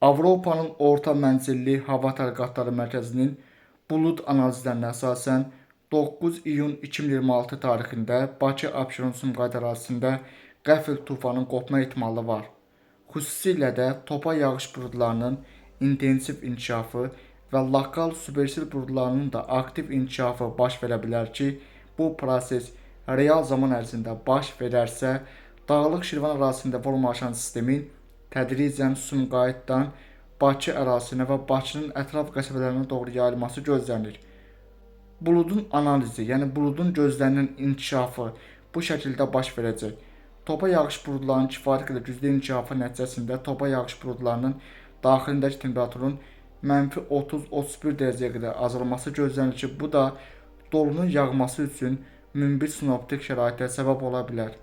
Avropanın orta mənzilli hava tədqiqatları mərkəzinin bulud analizlərinə əsasən 9 iyun 2026 tarixində Bakı-Abşeron-Sumqayıt ərazisində qəfil tufanın qopma ehtimalı var. Xüsusilə də topa yağış buludlarının intensiv inkişafı və lokal supersil buludlarının da aktiv inkişafı baş verə bilər ki, bu proses real zaman ərzində baş verərsə, Dağlıq Şirvan ərazisində formalaşan sistemin tədricən Sumqayıtdan Bakı ərazisinə və Bakının ətraf qəsəbələrinə doğru yayılması gözlənilir. Buludun analizi, yəni buludun gözlənilən inkişafı bu şəkildə baş verəcək. Topa yağış buludlarının kifayət qədər güclü inkişafı nəticəsində topa yağış buludlarının daxilindəki temperaturun -30-31 dərəcəyə qədər azalması gözlənilir ki, bu da dolunun yağması üçün münbit sinoptik şəraitə səbəb ola bilər.